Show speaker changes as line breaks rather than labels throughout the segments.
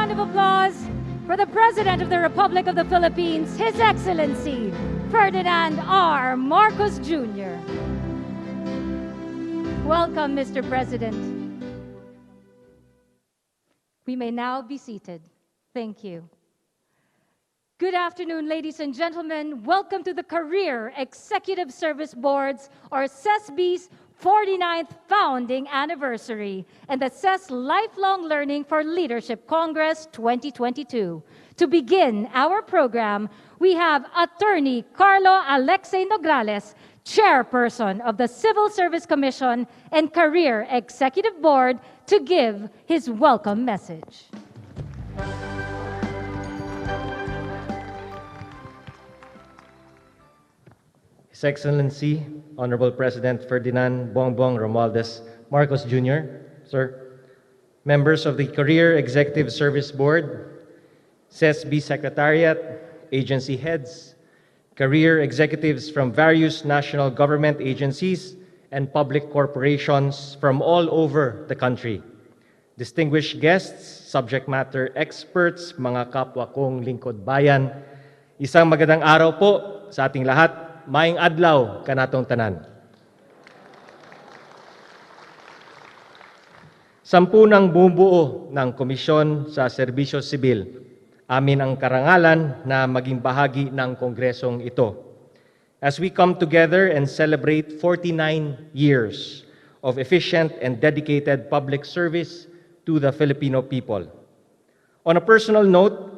round of applause for the President of the Republic of the Philippines, His Excellency, Ferdinand R. Marcos Jr. Welcome, Mr. President. We may now be seated. Thank you. Good afternoon, ladies and gentlemen. Welcome to the Career Executive Service Board's, or CESB's, 49th founding anniversary and the CES Lifelong Learning for Leadership Congress 2022. To begin our program, we have Attorney Carlo Alexei Nograles, Chairperson of the Civil Service Commission and Career Executive Board, to give his welcome message.
His Excellency, Honorable President Ferdinand Bongbong Romualdez Marcos Jr., Sir, members of the Career Executive Service Board, CESB Secretariat, agency heads, career executives from various national government agencies and public corporations from all over the country, distinguished guests, subject matter experts, mga kapwa kong lingkod bayan, isang magandang araw po sa ating lahat. Maayong adlaw kanatong tanan. Sampu ng bumubuo ng komisyon sa serbisyo sibil, amin ang karangalan na maging bahagi ng kongresong ito. As we come together and celebrate 49 years of efficient and dedicated public service to the Filipino people. On a personal note,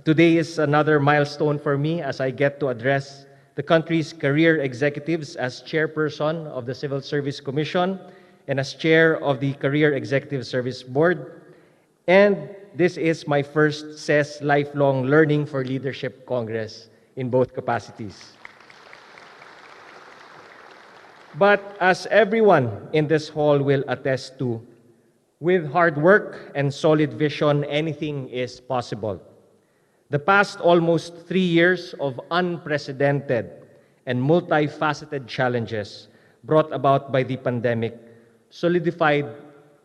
today is another milestone for me as I get to address the country's career executives as chairperson of the Civil Service Commission and as chair of the Career Executive Service Board. And this is my first CES Lifelong Learning for Leadership Congress in both capacities. But as everyone in this hall will attest to, with hard work and solid vision, anything is possible. The past almost 3 years of unprecedented and multifaceted challenges brought about by the pandemic solidified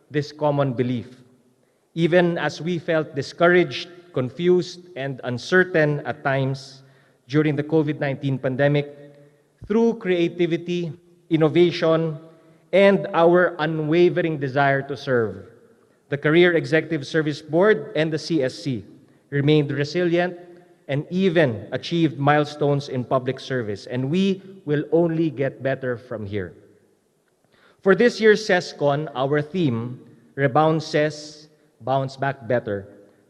this common belief. Even as we felt discouraged, confused, and uncertain at times during the COVID-19 pandemic, through creativity, innovation, and our unwavering desire to serve, the Career Executive Service Board and the CSC remained resilient and even achieved milestones in public service, and we will only get better from here. For this year's CESCon, our theme, Rebound CES, Bounce Back Better,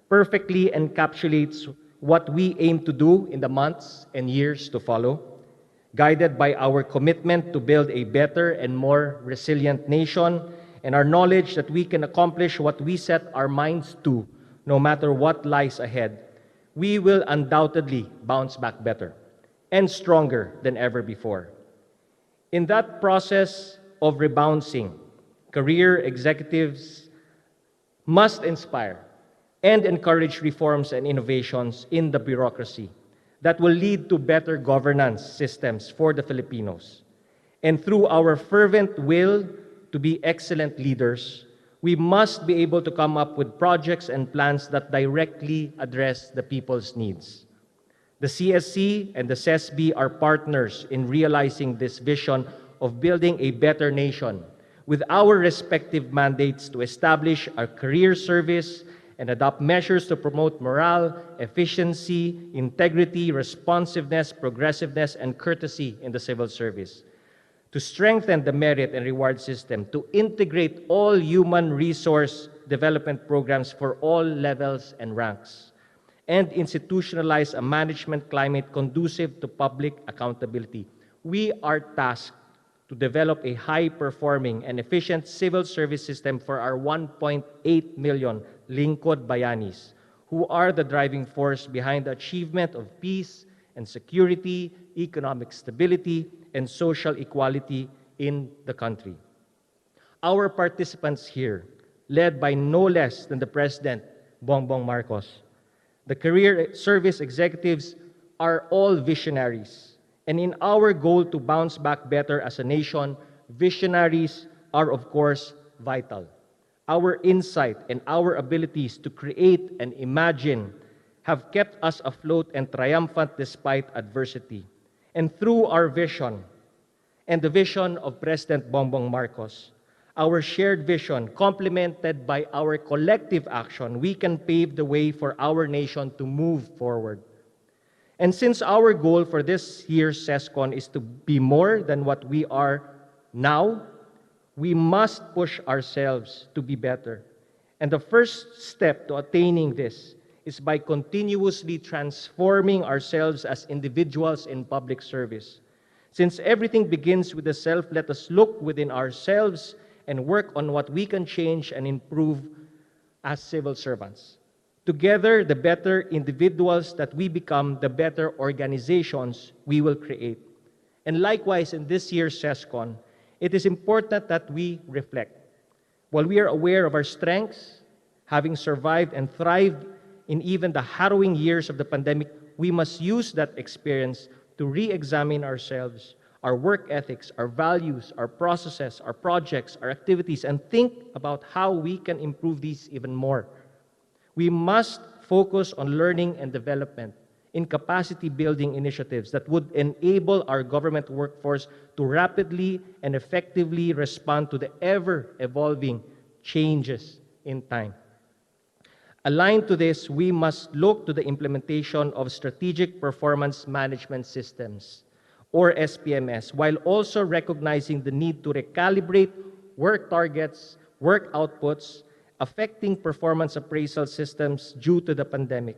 perfectly encapsulates what we aim to do in the months and years to follow, guided by our commitment to build a better and more resilient nation and our knowledge that we can accomplish what we set our minds to. No matter what lies ahead, we will undoubtedly bounce back better and stronger than ever before. In that process of rebounding, career executives must inspire and encourage reforms and innovations in the bureaucracy that will lead to better governance systems for the Filipinos. And through our fervent will to be excellent leaders, we must be able to come up with projects and plans that directly address the people's needs. The CSC and the CESB are partners in realizing this vision of building a better nation with our respective mandates to establish a career service and adopt measures to promote morale, efficiency, integrity, responsiveness, progressiveness, and courtesy in the civil service. To strengthen the merit and reward system, to integrate all human resource development programs for all levels and ranks, and institutionalize a management climate conducive to public accountability. We are tasked to develop a high-performing and efficient civil service system for our 1.8 million lingkod bayanis, who are the driving force behind the achievement of peace and security, economic stability, and social equality in the country. Our participants here, led by no less than the President, Bongbong Marcos, the career service executives are all visionaries. And in our goal to bounce back better as a nation, visionaries are, of course, vital. Our insight and our abilities to create and imagine have kept us afloat and triumphant despite adversity. And through our vision and the vision of President Bongbong Marcos, our shared vision, complemented by our collective action, we can pave the way for our nation to move forward. And since our goal for this year's CESCON is to be more than what we are now, we must push ourselves to be better. And the first step to attaining this is by continuously transforming ourselves as individuals in public service. Since everything begins with the self, let us look within ourselves and work on what we can change and improve as civil servants. Together, the better individuals that we become, the better organizations we will create. And likewise, in this year's CESCON, it is important that we reflect. While we are aware of our strengths, having survived and thrived in even the harrowing years of the pandemic, we must use that experience to re-examine ourselves, our work ethics, our values, our processes, our projects, our activities, and think about how we can improve these even more. We must focus on learning and development in capacity building initiatives that would enable our government workforce to rapidly and effectively respond to the ever-evolving changes in time. Aligned to this, we must look to the implementation of strategic performance management systems, or SPMS, while also recognizing the need to recalibrate work targets, work outputs, affecting performance appraisal systems due to the pandemic.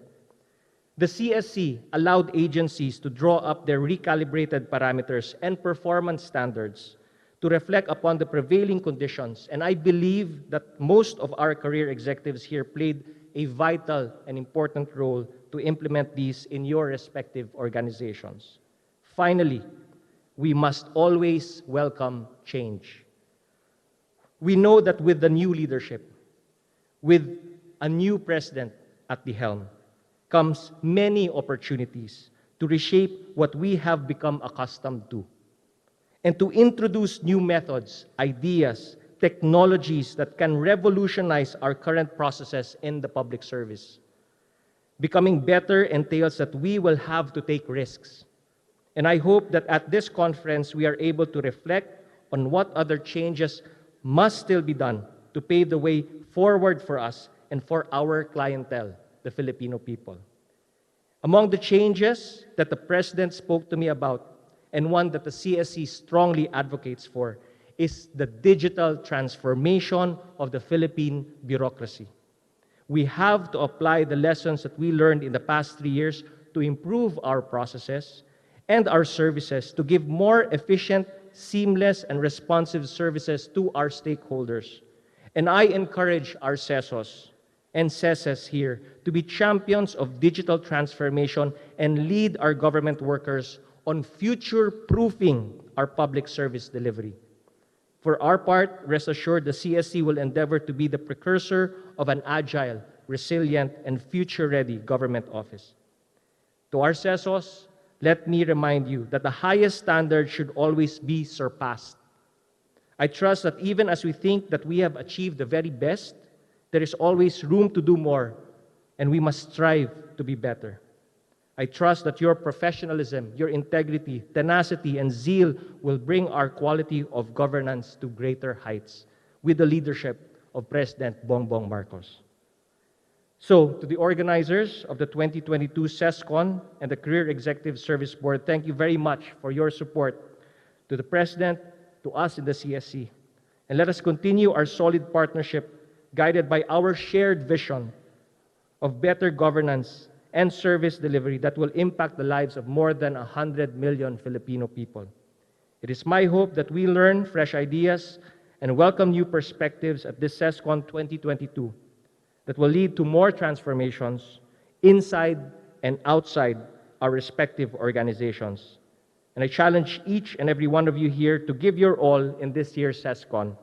The CSC allowed agencies to draw up their recalibrated parameters and performance standards to reflect upon the prevailing conditions, and I believe that most of our career executives here played a vital and important role to implement these in your respective organizations. Finally, we must always welcome change. We know that with the new leadership, with a new president at the helm, comes many opportunities to reshape what we have become accustomed to and to introduce new methods, ideas, technologies that can revolutionize our current processes in the public service. Becoming better entails that we will have to take risks. And I hope that at this conference, we are able to reflect on what other changes must still be done to pave the way forward for us and for our clientele, the Filipino people. Among the changes that the President spoke to me about, and one that the CSC strongly advocates for, is the digital transformation of the Philippine bureaucracy. We have to apply the lessons that we learned in the past 3 years to improve our processes and our services to give more efficient, seamless, and responsive services to our stakeholders. And I encourage our CESOs and CESES here to be champions of digital transformation and lead our government workers on future-proofing our public service delivery. For our part, rest assured, the CSC will endeavor to be the precursor of an agile, resilient, and future-ready government office. To our CESOs, let me remind you that the highest standard should always be surpassed. I trust that even as we think that we have achieved the very best, there is always room to do more, and we must strive to be better. I trust that your professionalism, your integrity, tenacity, and zeal will bring our quality of governance to greater heights with the leadership of President Bongbong Marcos. So, to the organizers of the 2022 CESCON and the Career Executive Service Board, thank you very much for your support. To the President, to us in the CSC, and let us continue our solid partnership guided by our shared vision of better governance and service delivery that will impact the lives of more than 100 million Filipino people. It is my hope that we learn fresh ideas and welcome new perspectives at this CESCON 2022 that will lead to more transformations inside and outside our respective organizations. And I challenge each and every one of you here to give your all in this year's CESCON,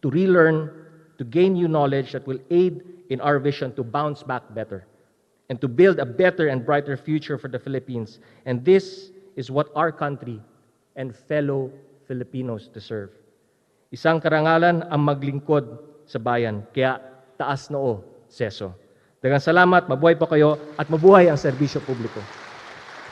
to relearn, to gain new knowledge that will aid in our vision to bounce back better and to build a better and brighter future for the Philippines. And this is what our country and fellow Filipinos deserve. Isang karangalan ang maglingkod sa bayan. Kaya taas noo, seso. Daghang salamat, mabuhay pa kayo, at mabuhay ang serbisyo publiko.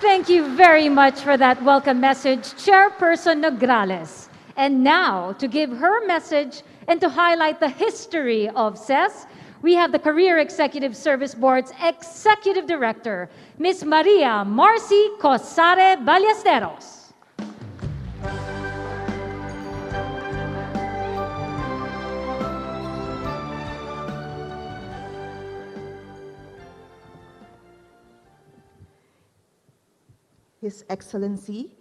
Thank you very much for that welcome message, Chairperson Nograles. And now, to give her message and to highlight the history of CES, we have the Career Executive Service Board's Executive Director, Ms. Maria Marcy Cosare Ballesteros.
His Excellency,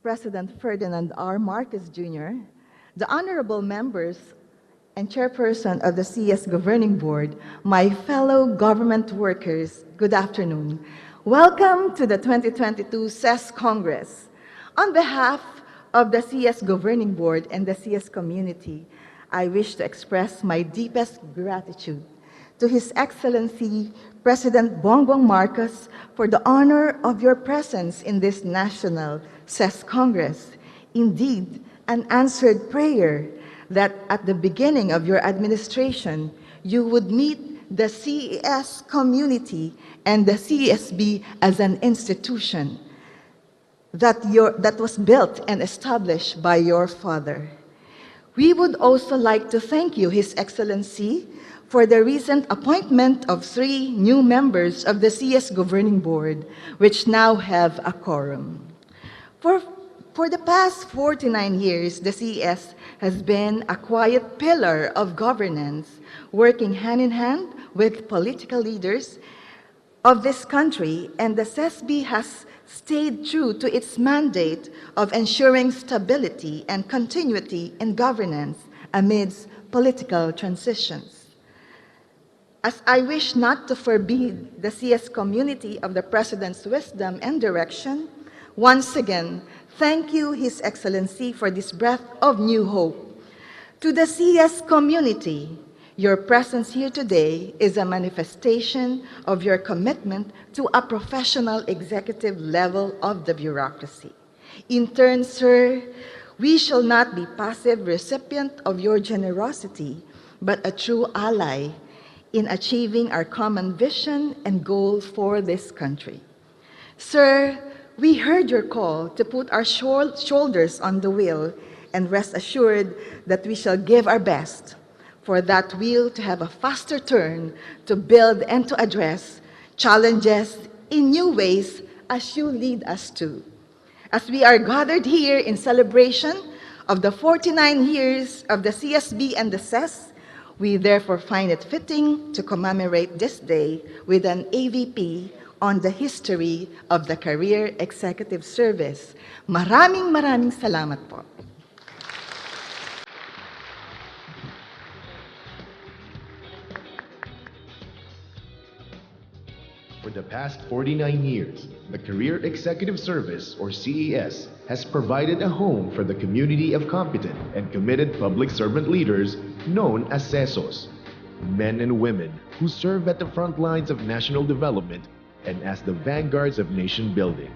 President Ferdinand R. Marcos Jr., the honorable members and chairperson of the CS Governing Board, my fellow government workers, good afternoon. Welcome to the 2022 CES Congress. On behalf of the CS Governing Board and the CS community, I wish to express my deepest gratitude to His Excellency President Bongbong Marcos for the honor of your presence in this National CES Congress. Indeed, an answered prayer that at the beginning of your administration, you would meet the CES community and the CESB as an institution that was built and established by your father. We would also like to thank you, His Excellency, for the recent appointment of 3 new members of the CS Governing Board, which now have a quorum. For the past 49 years, the CES has been a quiet pillar of governance, working hand in hand with political leaders of this country, and the CESB has stayed true to its mandate of ensuring stability and continuity in governance amidst political transitions. As I wish not to forbid the CS community of the President's wisdom and direction, once again, thank you, His Excellency, for this breath of new hope. To the CS community, your presence here today is a manifestation of your commitment to a professional executive level of the bureaucracy. In turn, sir, we shall not be passive recipient of your generosity, but a true ally in achieving our common vision and goals for this country. Sir, we heard your call to put our shoulders on the wheel, and rest assured that we shall give our best for that wheel to have a faster turn, to build and to address challenges in new ways as you lead us to. As we are gathered here in celebration of the 49 years of the CSB and the CES, we therefore find it fitting to commemorate this day with an AVP on the history of the Career Executive Service. Maraming salamat po.
For the past 49 years, the Career Executive Service, or CES, has provided a home for the community of competent and committed public servant leaders known as CESOs, men and women who serve at the front lines of national development and as the vanguards of nation building.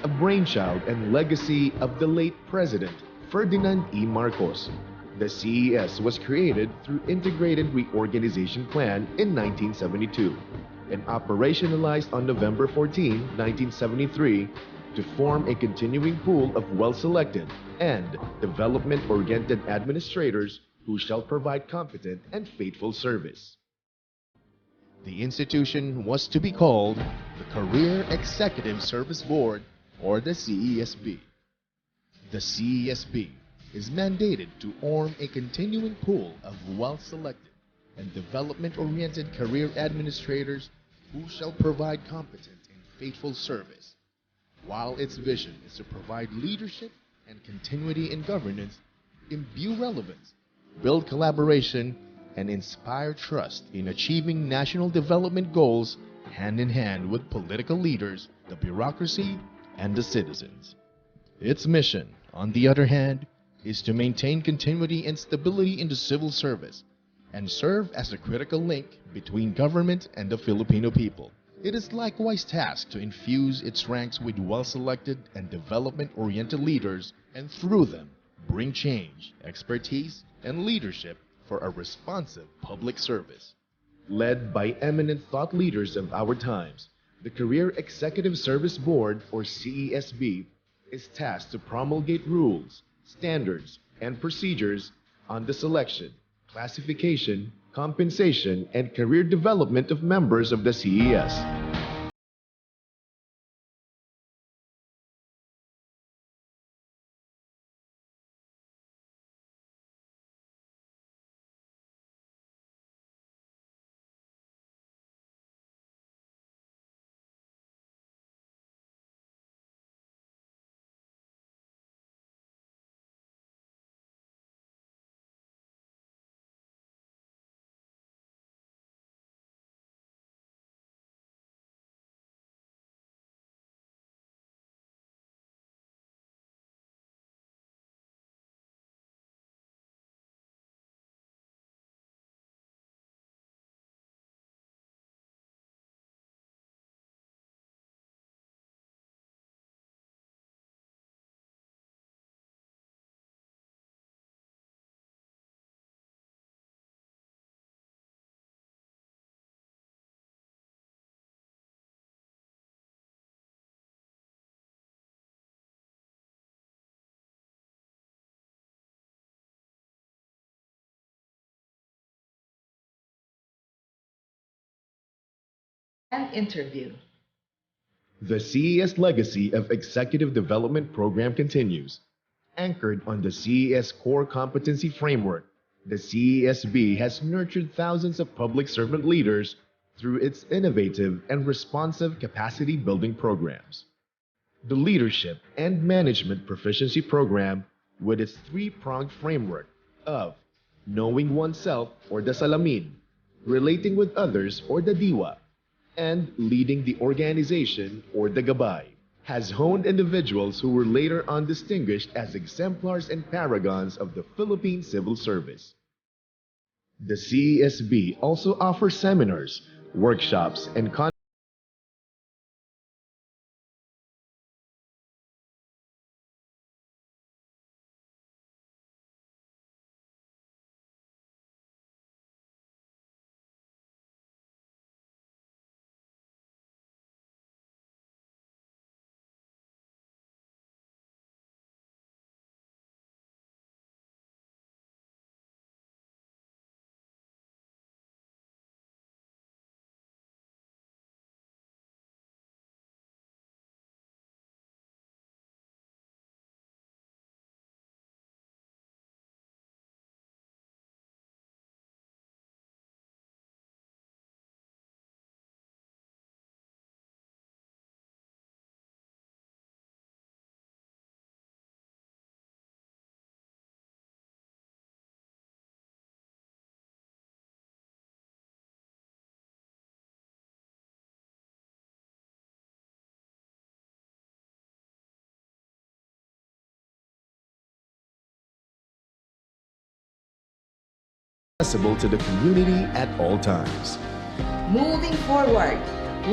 A brainchild and legacy of the late President Ferdinand E. Marcos, the CES was created through Integrated Reorganization Plan in 1972 and operationalized on November 14, 1973, to form a continuing pool of well-selected and development-oriented administrators who shall provide competent and faithful service. The institution was to be called the Career Executive Service Board, or the CESB. The CESB is mandated to form a continuing pool of well-selected and development-oriented career administrators who shall provide competent and faithful service, while its vision is to provide leadership and continuity in governance, imbue relevance, build collaboration, and inspire trust in achieving national development goals hand in hand with political leaders, the bureaucracy, and the citizens. Its mission, on the other hand, is to maintain continuity and stability in the civil service and serve as a critical link between government and the Filipino people. It is likewise tasked to infuse its ranks with well-selected and development-oriented leaders and through them bring change, expertise, and leadership for a responsive public service. Led by eminent thought leaders of our times, the Career Executive Service Board, or CESB, is tasked to promulgate rules, standards, and procedures on the selection, classification, compensation, and career development of members of the CES.
And interview.
The CES legacy of executive development program continues. Anchored on the CES core competency framework, the CESB has nurtured thousands of public servant leaders through its innovative and responsive capacity building programs. The Leadership and Management Proficiency Program, with its three-pronged framework of knowing oneself, or the salamin, relating with others, or the diwa, and leading the organization, or the gabay, has honed individuals who were later on distinguished as exemplars and paragons of the Philippine civil service. The CESB also offers seminars, workshops, and accessible to the community at all times.
Moving forward,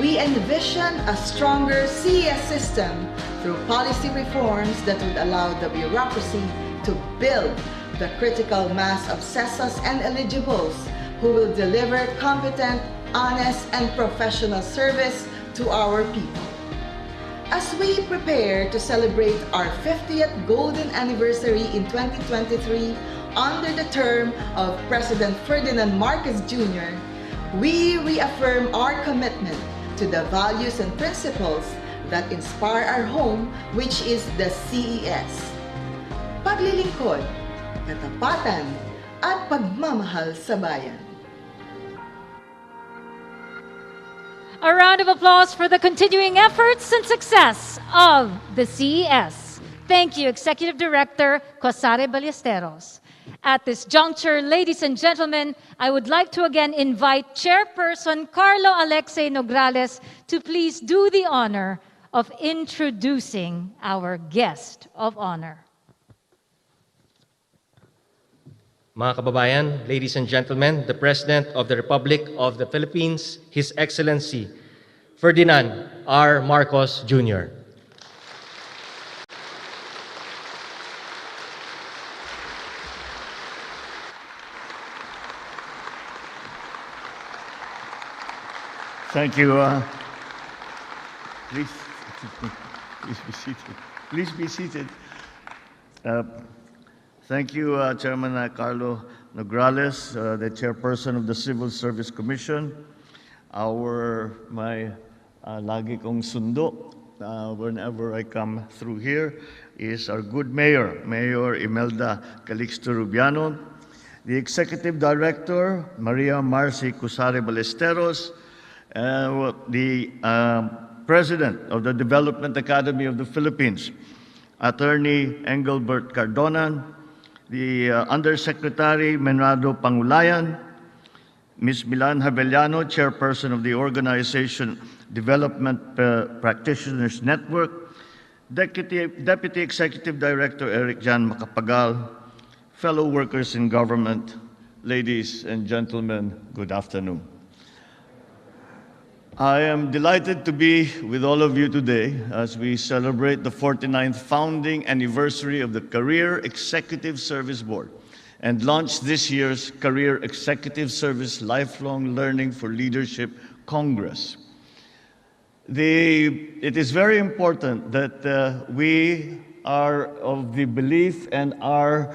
we envision a stronger CES system through policy reforms that would allow the bureaucracy to build the critical mass of CESAs and eligibles who will deliver competent, honest, and professional service to our people. As we prepare to celebrate our 50th golden anniversary in 2023 under the term of President Ferdinand Marcos Jr., we reaffirm our commitment to the values and principles that inspire our home, which is the CES. Paglilingkod, katapatan, at pagmamahal sa bayan.
A round of applause for the continuing efforts and success of the CES. Thank you, Executive Director Cosare Ballesteros. At this juncture, ladies and gentlemen, I would like to again invite Chairperson Carlo Alexei Nograles to please do the honor of introducing our guest of honor.
Mga kababayan, ladies and gentlemen, the President of the Republic of the Philippines, His Excellency Ferdinand R. Marcos Jr.
Thank you. Please, please be seated. Please be seated. Uh, Thank you, Chairman Carlo Nograles, the chairperson of the Civil Service Commission. My lagi kong sundo whenever I come through here is our good mayor, Mayor Imelda Calixto Rubiano, the executive director, Maria Marcy Cusare Ballesteros, the president of the Development Academy of the Philippines, Attorney Engelbert Cardona, the Undersecretary Menrado Pangulayan, Ms. Milan Havellano, chairperson of the organization Development Practitioners Network, Deputy Executive Director Eric Jan Macapagal, fellow workers in government, ladies and gentlemen, good afternoon. I am delighted to be with all of you today as we celebrate the 49th founding anniversary of the Career Executive Service Board and launch this year's Career Executive Service Lifelong Learning for Leadership Congress. It is very important that we are of the belief and have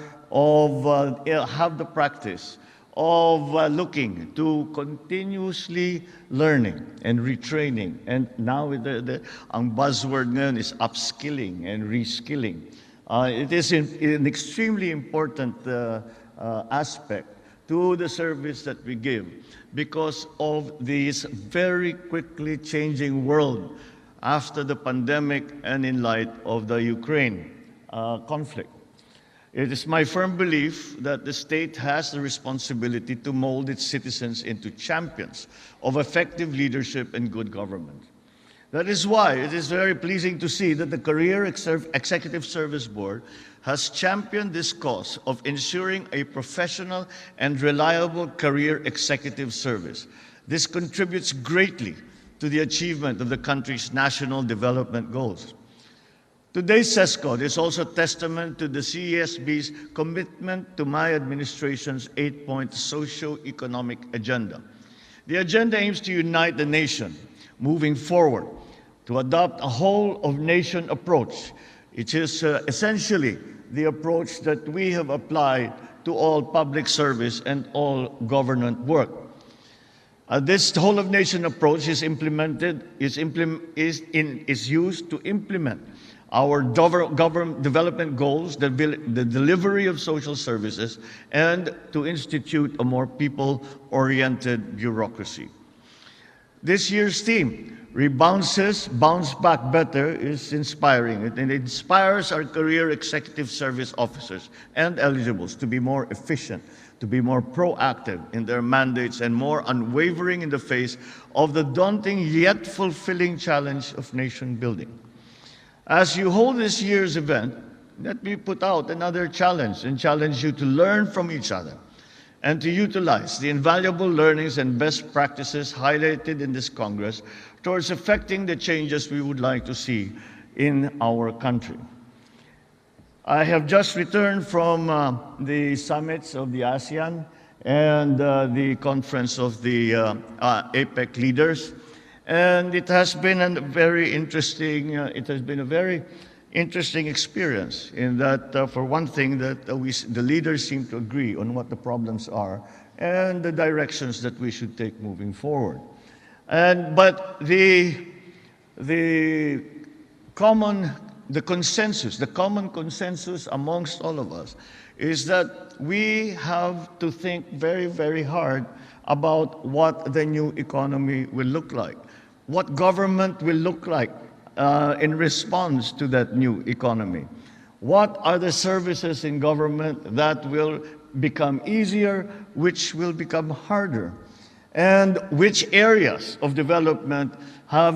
the practice of looking to continuously learning and retraining. And now ang buzzword ngayon is upskilling and reskilling. It is an extremely important aspect to the service that we give because of this very quickly changing world after the pandemic and in light of the Ukraine conflict. It is my firm belief that the state has the responsibility to mold its citizens into champions of effective leadership and good government. That is why it is very pleasing to see that the Career Executive Service Board has championed this cause of ensuring a professional and reliable career executive service. This contributes greatly to the achievement of the country's national development goals. Today's CESCO is also testament to the CESB's commitment to my administration's 8-point socio-economic agenda. The agenda aims to unite the nation, moving forward, to adopt a whole-of-nation approach. It is essentially the approach that we have applied to all public service and all government work. This whole-of-nation approach is used to implement our government development goals, the delivery of social services, and to institute a more people-oriented bureaucracy. This year's theme, Bounce Back Better, is inspiring. It inspires our career executive service officers and eligibles to be more efficient, to be more proactive in their mandates, and more unwavering in the face of the daunting yet fulfilling challenge of nation building. As you hold this year's event, let me put out another challenge and challenge you to learn from each other and to utilize the invaluable learnings and best practices highlighted in this Congress towards effecting the changes we would like to see in our country. I have just returned from the summits of the ASEAN and the conference of the APEC leaders. And it has been a very interesting experience in that, for one thing, that the leaders seem to agree on what the problems are and the directions that we should take moving forward. But the common consensus amongst all of us is that we have to think very, very hard about what the new economy will look like, what government will look like in response to that new economy. What are the services in government that will become easier, which will become harder? And which areas of development are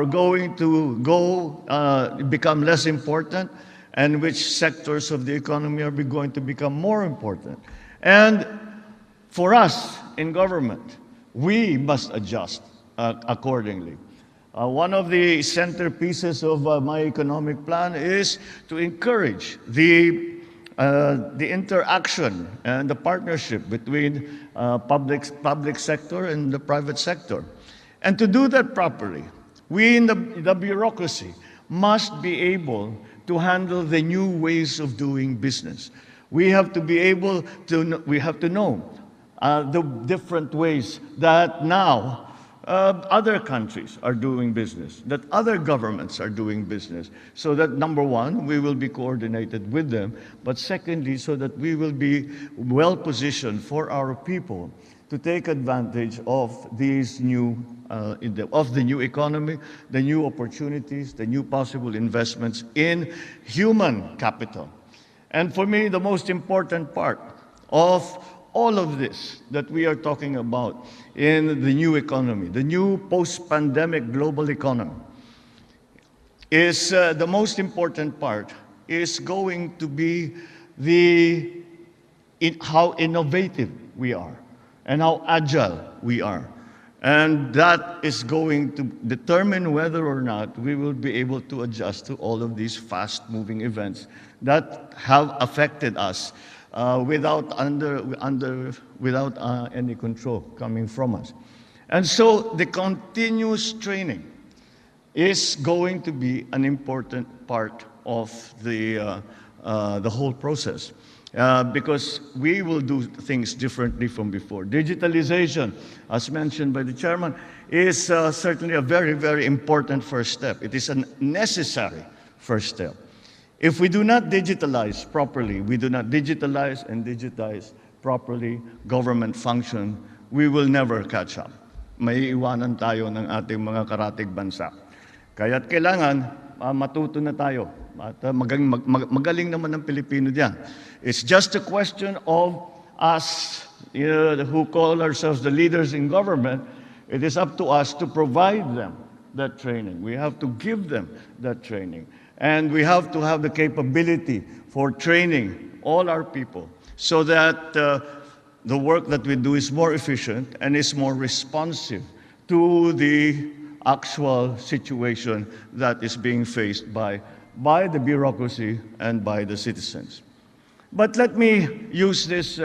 going to become less important, and which sectors of the economy are going to become more important? And for us in government, we must adjust accordingly. One of the centerpieces of my economic plan is to encourage the the interaction and the partnership between public sector and the private sector. And to do that properly, we in the bureaucracy must be able to handle the new ways of doing business. We have to be able to, we have to know the different ways that now other countries are doing business, that other governments are doing business, so that number one, we will be coordinated with them, but secondly, so that we will be well positioned for our people to take advantage of these new, of the new economy, the new opportunities, the new possible investments in human capital. And for me, the most important part of all of this that we are talking about in the new economy, the new post-pandemic global economy, is the most important part is going to be how innovative we are and how agile we are. And that is going to determine whether or not we will be able to adjust to all of these fast-moving events that have affected us without any control coming from us. And so the continuous training is going to be an important part of the whole process. Because we will do things differently from before. Digitalization, as mentioned by the chairman, is certainly a very, very important first step. It is a necessary first step. If we do not digitalize properly, we do not digitalize and digitize properly government function, we will never catch up. May iwanan tayo ng ating mga karatig bansa. Kaya't kailangan matuto na tayo. At magaling naman ang Pilipino diyan. It's just a question of us, who call ourselves the leaders in government. It is up to us to provide them that training. We have to give them that training. And we have to have the capability for training all our people so that the work that we do is more efficient and is more responsive to the actual situation that is being faced by the bureaucracy and by the citizens. But let me use this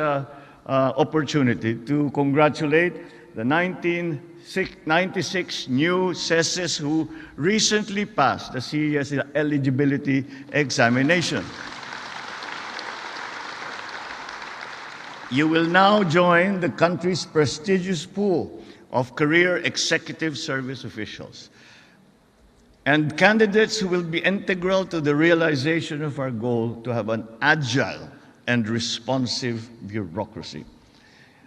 opportunity to congratulate the 96 new CESs who recently passed the CES eligibility examination. You will now join the country's prestigious pool of career executive service officials and candidates who will be integral to the realization of our goal to have an agile and responsive bureaucracy.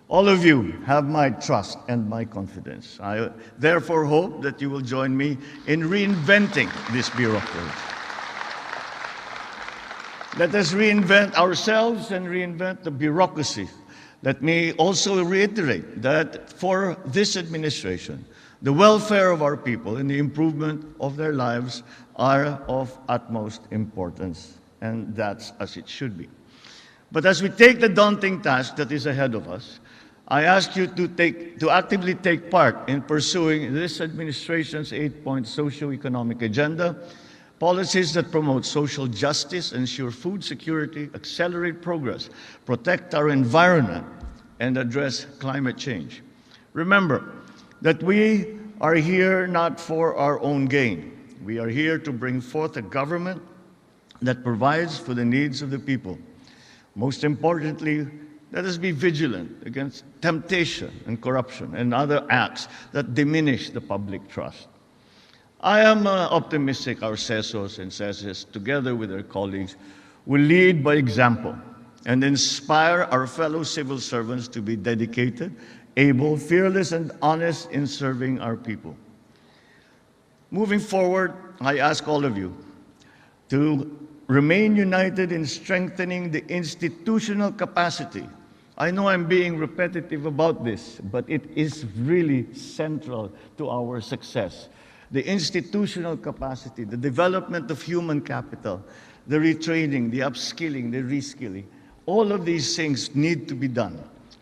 All of you have my trust and my confidence. I therefore hope that you will join me in reinventing this bureaucracy. Let us reinvent ourselves and reinvent the bureaucracy. Let me also reiterate that for this administration, the welfare of our people and the improvement of their lives are of utmost importance, and that's as it should be. But as we take the daunting task that is ahead of us, I ask you to actively take part in pursuing this administration's 8-point socio-economic agenda, policies that promote social justice, ensure food security, accelerate progress, protect our environment, and address climate change. Remember that we are here not for our own gain. We are here to bring forth a government that provides for the needs of the people. Most importantly, let us be vigilant against temptation and corruption and other acts that diminish the public trust. I am optimistic our CESOs and CESs, together with their colleagues, will lead by example and inspire our fellow civil servants to be dedicated, able, fearless, and honest in serving our people. Moving forward, I ask all of you to remain united in strengthening the institutional capacity. I know I'm being repetitive about this, but it is really central to our success. The institutional capacity, the development of human capital, the retraining, the upskilling, the reskilling, all of these things need to be done.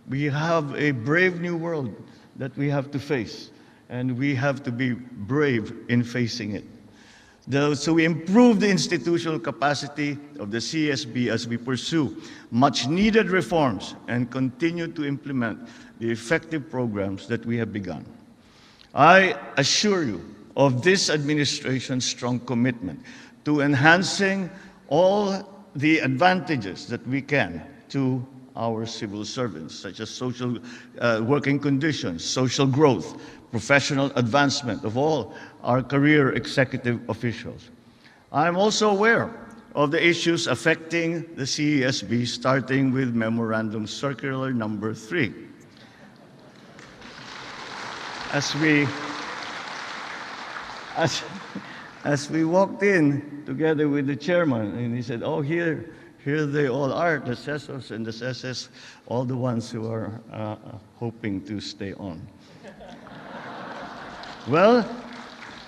We have a brave new world that we have to face, and we have to be brave in facing it. So we improve the institutional capacity of the CESB as we pursue much needed reforms and continue to implement the effective programs that we have begun. I assure you of this administration's strong commitment to enhancing all the advantages that we can to our civil servants, such as social working conditions, social growth, professional advancement of all our career executive officials. I'm also aware of the issues affecting the CESB, starting with Memorandum Circular number 3. As we walked in together with the chairman, and he said, "Oh, here they all are, the CESOs and the CESES, all the ones who are hoping to stay on." Well,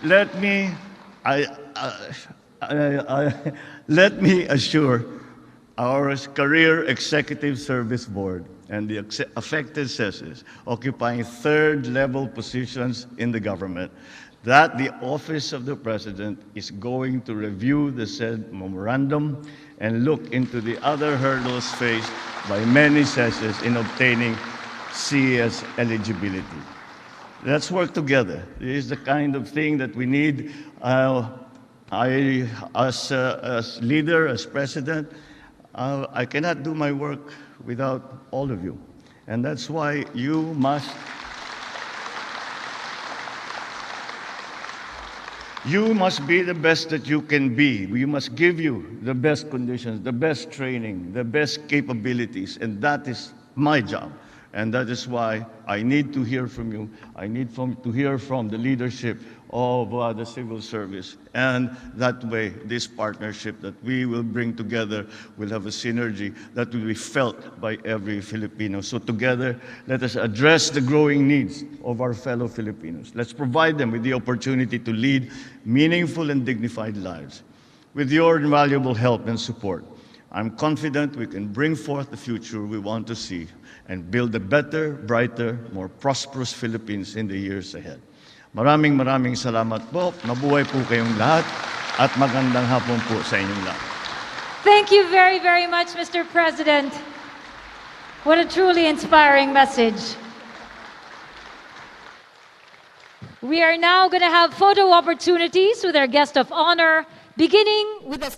let me assure our Career Executive Service Board and the affected CESES occupying third-level positions in the government that the Office of the President is going to review the said memorandum and look into the other hurdles faced by many CESES in obtaining CES eligibility. Let's work together. This is the kind of thing that we need. As leader, as president, I cannot do my work without all of you. And that's why you must be the best that you can be. We must give you the best conditions, the best training, the best capabilities, and that is my job. And that is why I need to hear from you. I need to hear from the leadership of the civil service. And that way, this partnership that we will bring together will have a synergy that will be felt by every Filipino. So together, let us address the growing needs of our fellow Filipinos. Let's provide them with the opportunity to lead meaningful and dignified lives. With your invaluable help and support, I'm confident we can bring forth the future we want to see and build a better, brighter, more prosperous Philippines in the years ahead. Maraming salamat po. Mabuhay po kayong lahat at magandang hapon po sa inyong lahat.
Thank you very, very much, Mr. President. What a truly inspiring message. We are now going to have photo opportunities with our guest of honor, beginning with a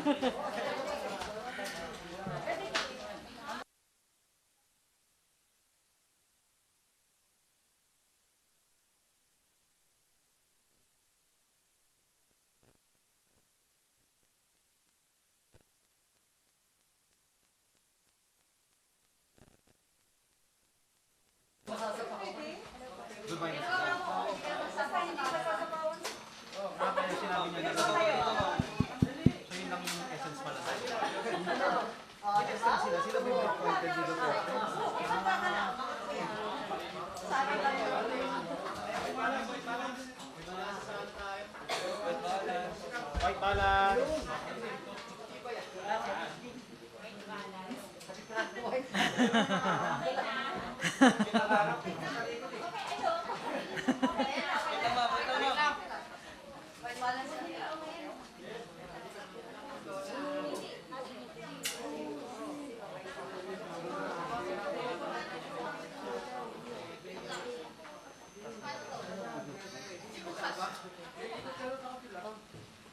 White balance.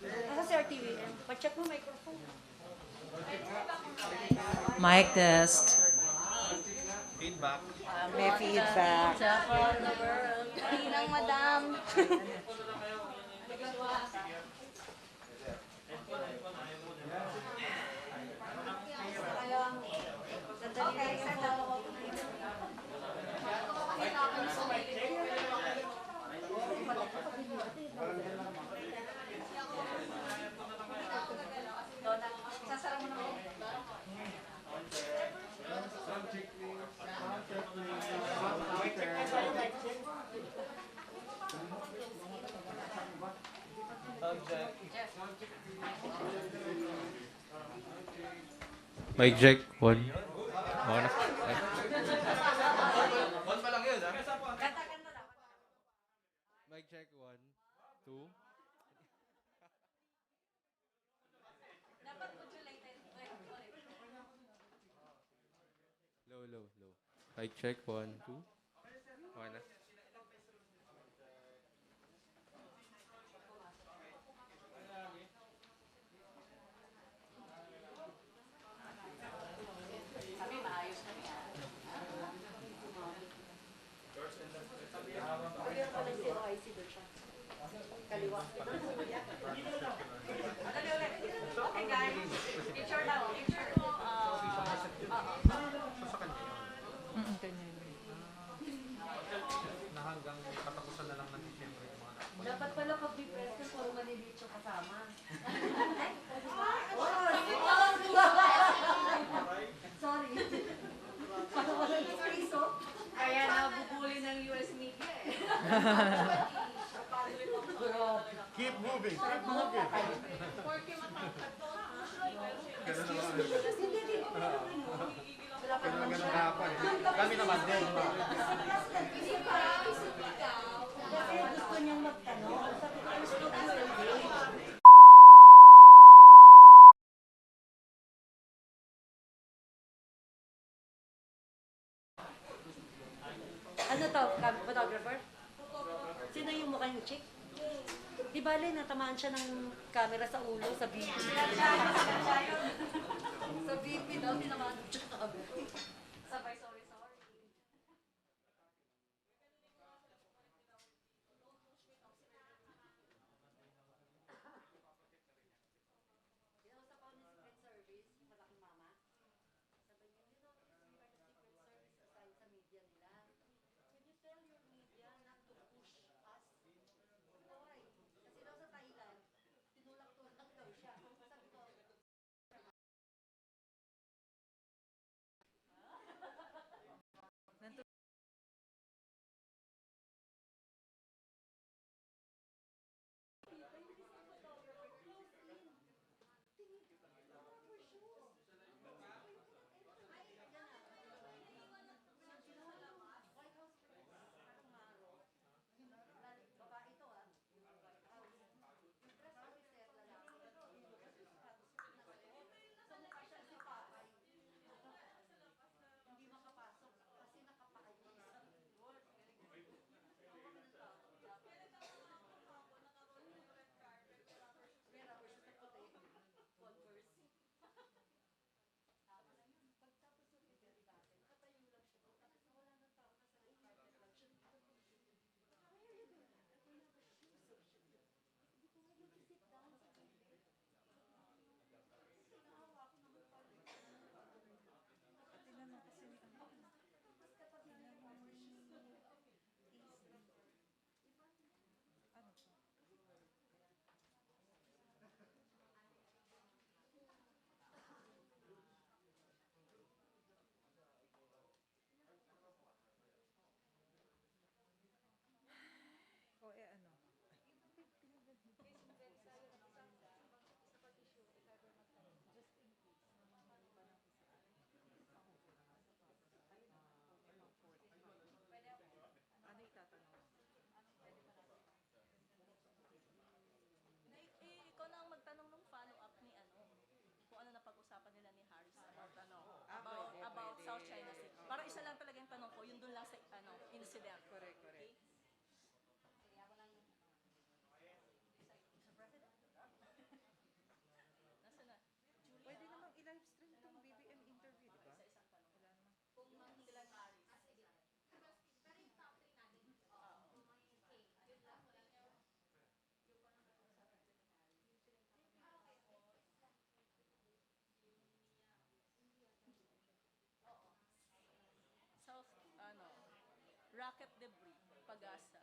Nasa CRTV. Pa-check mo microphone.
Mic test.
May feedback. Kaninang madam.
Mic check. One. Mic check. One. Two. Low. Mic check. One. Two. Okay na.
Okay guys, picture daw. Picture mo.
Dapat pala pag-depress ko, malilito kasama. Sorry.
Kaya nabubuli ng US media eh.
Keep moving. Keep moving. Ganun dapat. Kami naman din.
Kasi gusto niyang magtanong. Sabi ko, gusto ko ano to? Photographer? Sino yung mukhang chick? Di bale, natamaan siya ng camera sa ulo, sa VP. Sa VP daw, tinamaan siya sa camera. Sabay, sorry.
President. Correct.
Pwede namang i-live stream itong BBM interview, di ba?
South, rocket debris, pag-asa.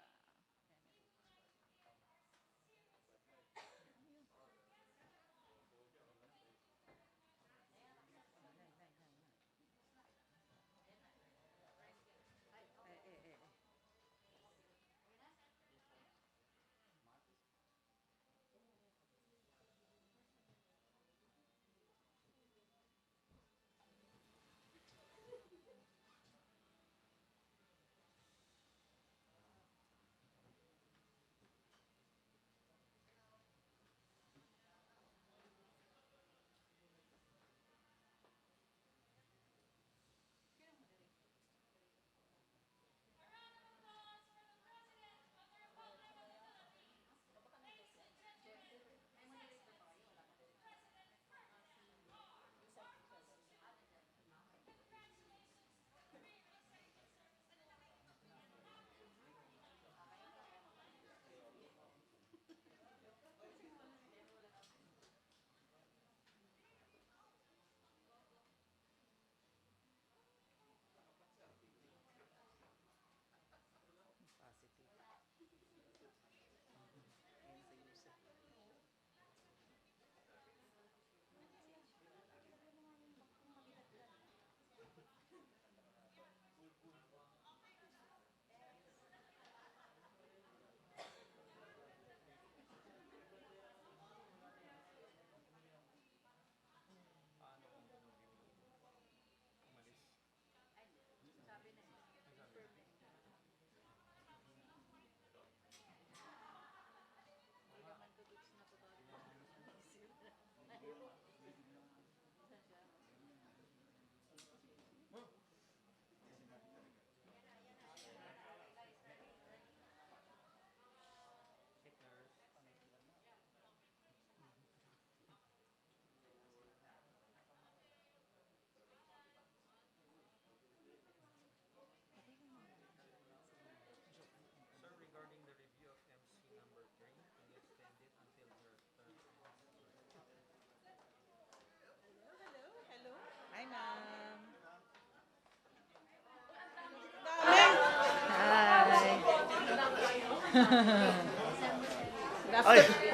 Hi, ma'am.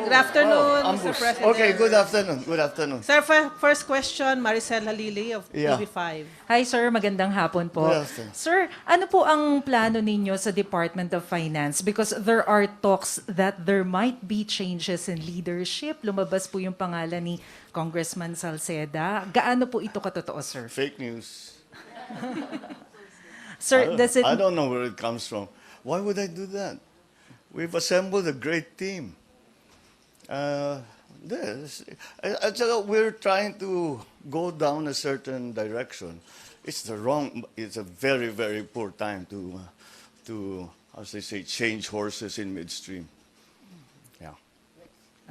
Good afternoon, Mr.
Ambush.
President.
Okay, good afternoon. Good afternoon.
Sir, first question, Maricel Halili of
Yeah.
TV5.
Hi sir, magandang hapon po.
Good afternoon.
Sir, ano po ang plano ninyo sa Department of Finance? Because there are talks that there might be changes in leadership. Lumabas po yung pangalan ni Congressman Salceda. Gaano po ito katotoo, sir?
Fake news.
Sir, does it...
I don't know where it comes from. Why would I do that? We've assembled a great team. We're trying to go down a certain direction. It's a very, very poor time to, as they say, change horses in midstream. Yeah.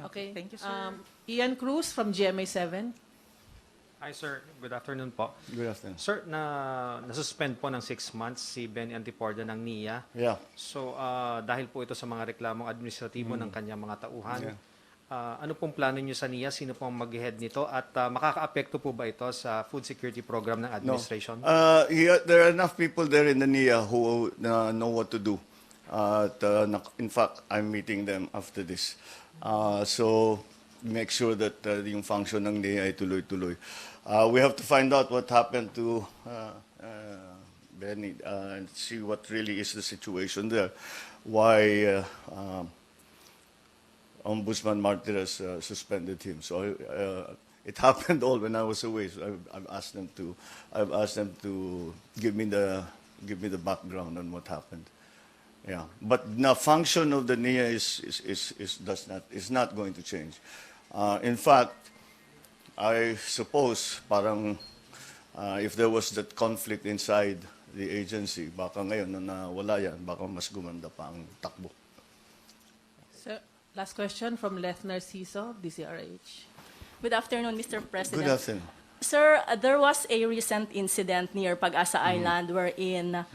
Okay.
Thank you, sir.
Ian Cruz from GMA7.
Hi sir, good afternoon po.
Good afternoon.
Sir, nasuspend po ng 6 months si Ben Antiporda ng NIA.
Yeah.
So dahil po ito sa mga reklamong administratibo ng kanyang mga tauhan,
Yeah.
ano pong plano niyo sa NIA? Sino pong mag-head nito? At makaka-apekto po ba ito sa food security program ng administration?
There are enough people there in the NIA who know what to do. In fact, I'm meeting them after this. So make sure that yung function ng NIA ay tuloy-tuloy. We have to find out what happened to Benny and see what really is the situation there. Why Ombudsman Martirez suspended him. So it happened all when I was away. So I've asked them to give me the background on what happened. Yeah, but the function of the NIA is not going to change. In fact, I suppose parang if there was that conflict inside the agency. Baka ngayon na nawala yan, baka mas gumanda pa ang takbo.
Sir, last question from Leth Narciso, DCRH.
Good afternoon, Mr. President.
Good afternoon.
Sir, there was a recent incident near Pag-asa Island wherein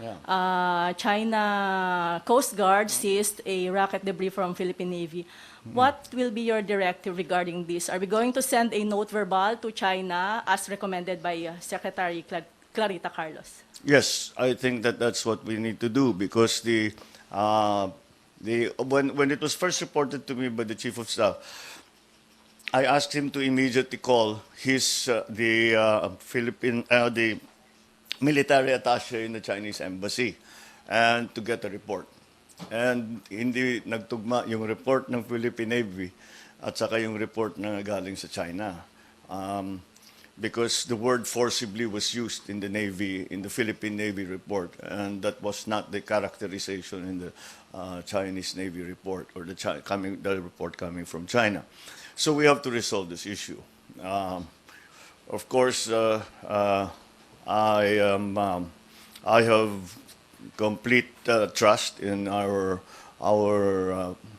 China Coast Guard seized a rocket debris from Philippine Navy. What will be your directive regarding this? Are we going to send a note verbal to China as recommended by Secretary Clarita Carlos?
Yes, I think that that's what we need to do because when it was first reported to me by the Chief of Staff, I asked him to immediately call the military attaché in the Chinese embassy and to get a report. And hindi nagtugma yung report ng Philippine Navy at saka yung report na galing sa China. Because the word forcibly was used in the Philippine Navy report, and that was not the characterization in the Chinese Navy report or the report coming from China. So we have to resolve this issue. Of course, I have complete trust in our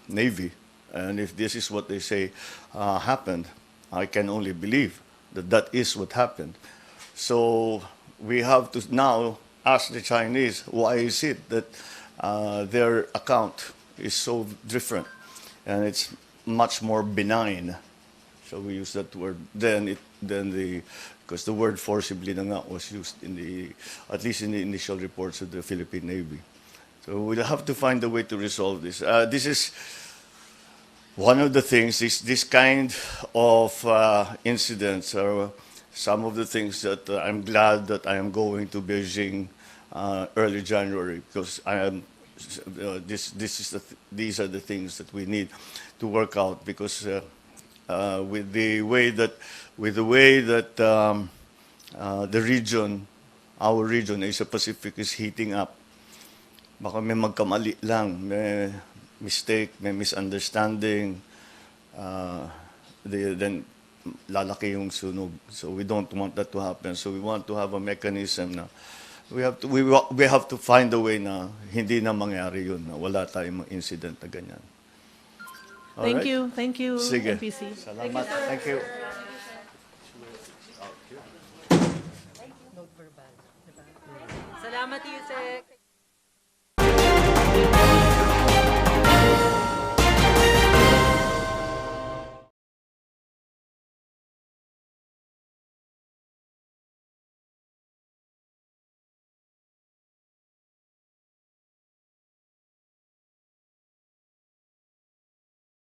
Navy, and if this is what they say happened, I can only believe that that is what happened. So we have to now ask the Chinese, why is it that their account is so different, and it's much more benign. So we use that word. Because the word forcibly na nga was used at least in the initial reports of the Philippine Navy. So we'll have to find a way to resolve this. This is one of the things. This kind of incidents are some of the things that I'm glad that I am going to Beijing early January because these are the things that we need to work out because with the way that the region, our region, Asia Pacific, is heating up, baka may magkamali lang, may mistake, may misunderstanding, then lalaki yung sunog. So we don't want that to happen. So we want to have a mechanism na we have to find a way na hindi na mangyari yun, na wala tayong incident na ganyan.
Thank you. Thank you,
Sige.
NPC.
Salamat. Thank you.
Salamat, Yusek.